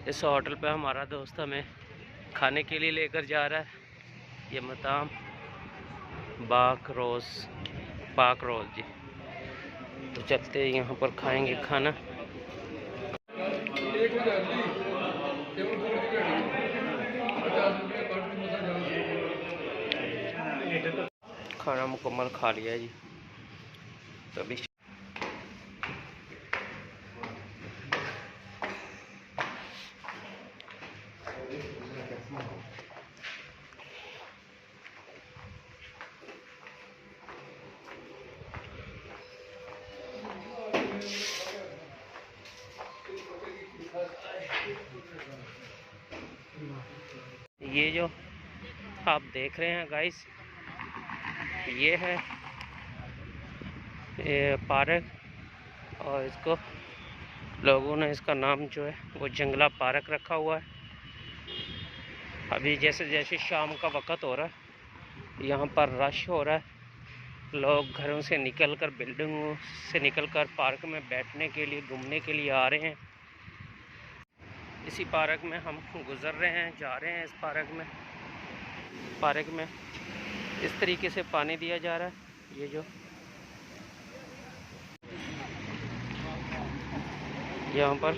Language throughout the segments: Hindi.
इस होटल पे हमारा दोस्त हमें खाने के लिए लेकर जा रहा है। ये मकाम बाक रोज जी। तो चलते हैं, यहाँ पर खाएंगे खाना। खाना मुकम्मल खा लिया जी। तो अभी ये जो आप देख रहे हैं गाइस, ये है पार्क, और इसको लोगों ने इसका नाम जो है वो जंगला पार्क रखा हुआ है। अभी जैसे जैसे शाम का वक़्त हो रहा है, यहाँ पर रश हो रहा है। लोग घरों से निकलकर, बिल्डिंगों से निकलकर पार्क में बैठने के लिए, घूमने के लिए आ रहे हैं। इसी पार्क में हम गुज़र रहे हैं, जा रहे हैं। इस पार्क में इस तरीके से पानी दिया जा रहा है। ये जो यहाँ पर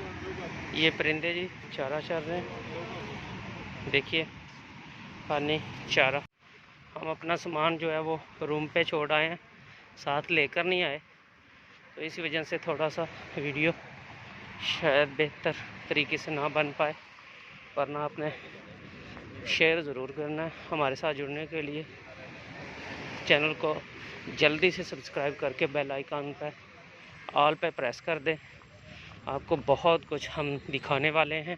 ये परिंदे जी चारा चर रहे हैं। देखिए, पानी, चारा। हम अपना सामान जो है वो रूम पे छोड़ आए हैं, साथ लेकर नहीं आए। तो इसी वजह से थोड़ा सा वीडियो शायद बेहतर तरीके से ना बन पाए, वरना आपने शेयर ज़रूर करना है। हमारे साथ जुड़ने के लिए चैनल को जल्दी से सब्सक्राइब करके बेल आइकन पर ऑल पे प्रेस कर दें। आपको बहुत कुछ हम दिखाने वाले हैं,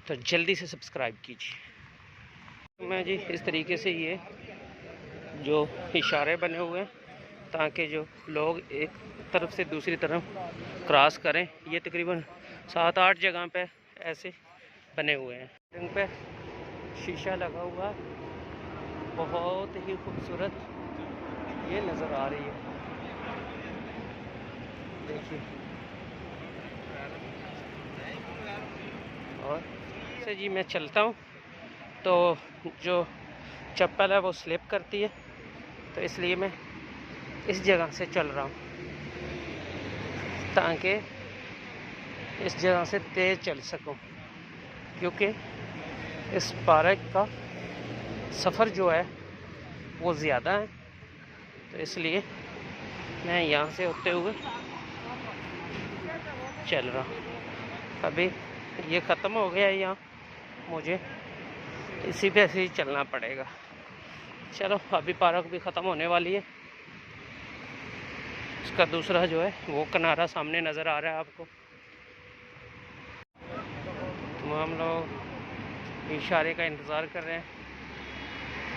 तो जल्दी से सब्सक्राइब कीजिए। मैं जी इस तरीके से ये जो इशारे बने हुए हैं, ताकि जो लोग एक तरफ से दूसरी तरफ क्रॉस करें। ये तकरीबन 7-8 जगह पे ऐसे बने हुए हैं। इन पे शीशा लगा हुआ है, बहुत ही खूबसूरत ये नज़र आ रही है। देखिए, और से जी मैं चलता हूँ तो जो चप्पल है वो स्लिप करती है, तो इसलिए मैं इस जगह से चल रहा हूँ, ताकि इस जगह से तेज़ चल सकूँ। क्योंकि इस पार्क का सफ़र जो है वो ज़्यादा है, तो इसलिए मैं यहाँ से होते हुए चल रहा हूँ। अभी ये ख़त्म हो गया है, यहाँ मुझे इसी पे ऐसे ही चलना पड़ेगा। चलो, अभी पार्क भी ख़त्म होने वाली है। इसका दूसरा जो है वो किनारा सामने नज़र आ रहा है आपको। तमाम लोग इशारे का इंतज़ार कर रहे हैं,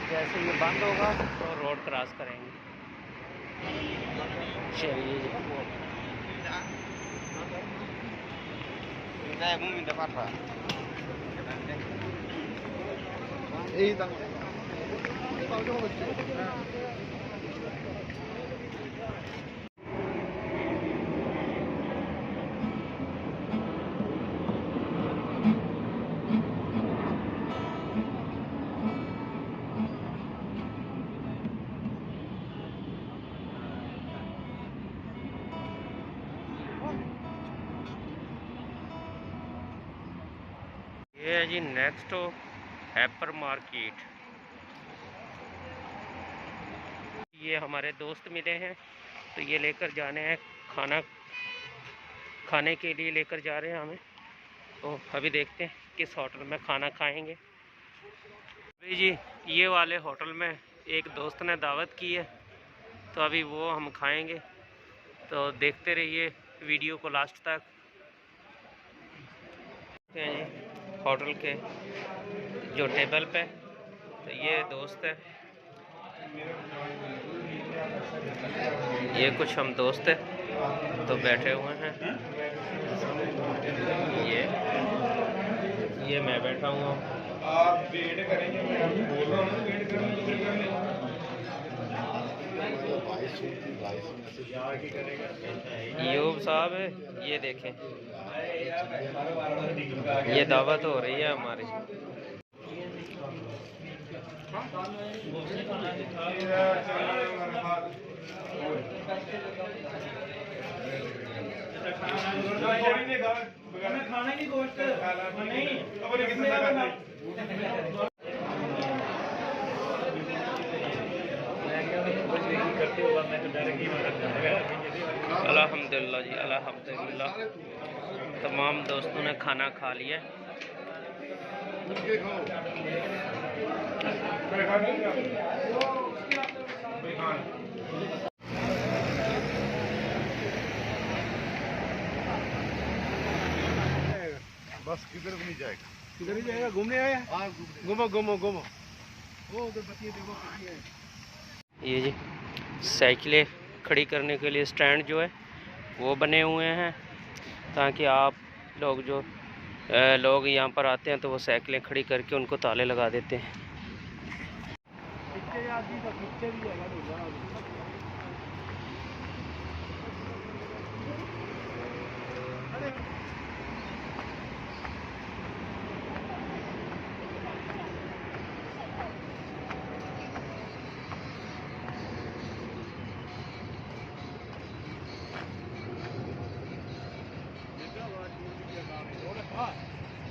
जैसे ये बंद होगा तो रोड क्रॉस करेंगे। चलिए ये है जी नेक्स्ट हाइपर मार्केट। ये हमारे दोस्त मिले हैं, तो ये लेकर जाने हैं खाने के लिए लेकर जा रहे हैं हमें। तो अभी देखते हैं किस होटल में खाना खाएंगे। अभी जी ये वाले होटल में एक दोस्त ने दावत की है, तो अभी वो हम खाएंगे। तो देखते रहिए वीडियो को लास्ट तक। होटल के जो टेबल पे, तो ये दोस्त है, ये कुछ हम दोस्त हैं तो बैठे हुए हैं। ये मैं बैठा हुआ हूँ। आप वेट करेंगे, बोल रहा हूँ वेट करेंगे। यूब साहब, ये देखें, ये दावत हो रही है हमारी। अल्हम्दुलिल्लाह जी, अल्हम्दुलिल्लाह। तमाम दोस्तों ने खाना खा लिया। बस किधर भी नहीं जाएगा, किधर ही जाएगा, घूमने आया। घूमो घूमो घूमो। वो उधर बतिए देखो कितनी है। ये जी साइकिलें खड़ी करने के लिए स्टैंड जो है वो बने हुए हैं, ताकि आप लोग जो लोग यहाँ पर आते हैं तो वो साइकिलें खड़ी करके उनको ताले लगा देते हैं।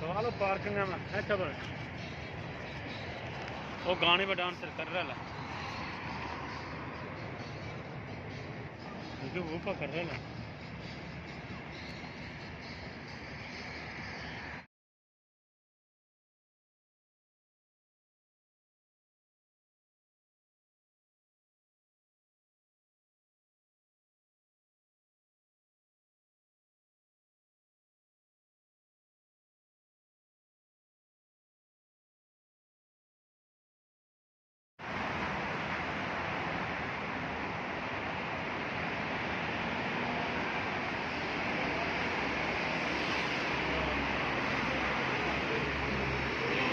सवाल पार्किंग में है खबर। वो गाने पर डांस कर रहा है, वो कर रहा है।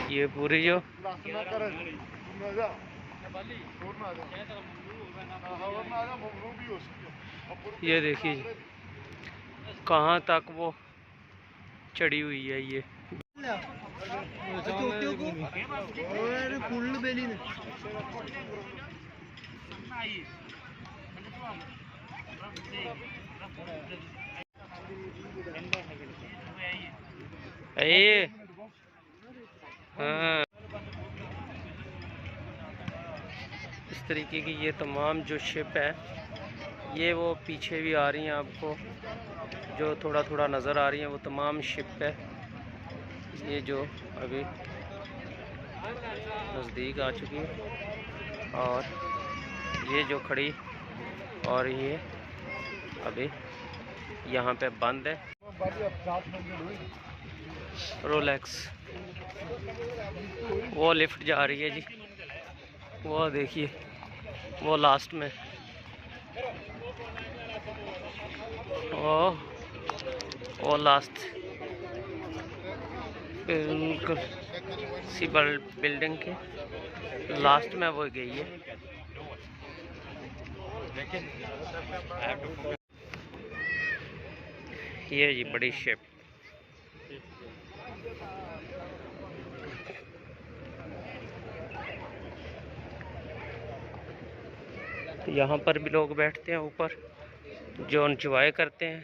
ये पूरी जो ये देखिए कहाँ तक वो चढ़ी हुई है। ये हाँ, इस तरीके की ये तमाम जो शिप है, ये वो पीछे भी आ रही हैं, आपको जो थोड़ा थोड़ा नज़र आ रही हैं वो तमाम शिप है। ये जो अभी नज़दीक आ चुकी है और ये जो खड़ी और ये अभी यहाँ पे बंद है। रोलेक्स वो लिफ्ट जा रही है जी, वो देखिए वो लास्ट में वो लास्ट बिल्कुल सिबल बिल्डिंग के लास्ट में वो गई है। ये जी बड़ी शिप। यहाँ पर भी लोग बैठते हैं ऊपर जो एंजॉय करते हैं।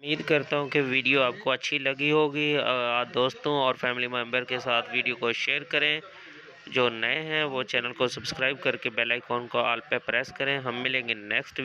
उम्मीद करता हूँ कि वीडियो आपको अच्छी लगी होगी। दोस्तों और फैमिली मेम्बर के साथ वीडियो को शेयर करें। जो नए हैं वो चैनल को सब्सक्राइब करके बेल आइकॉन को ऑल पे प्रेस करें। हम मिलेंगे नेक्स्ट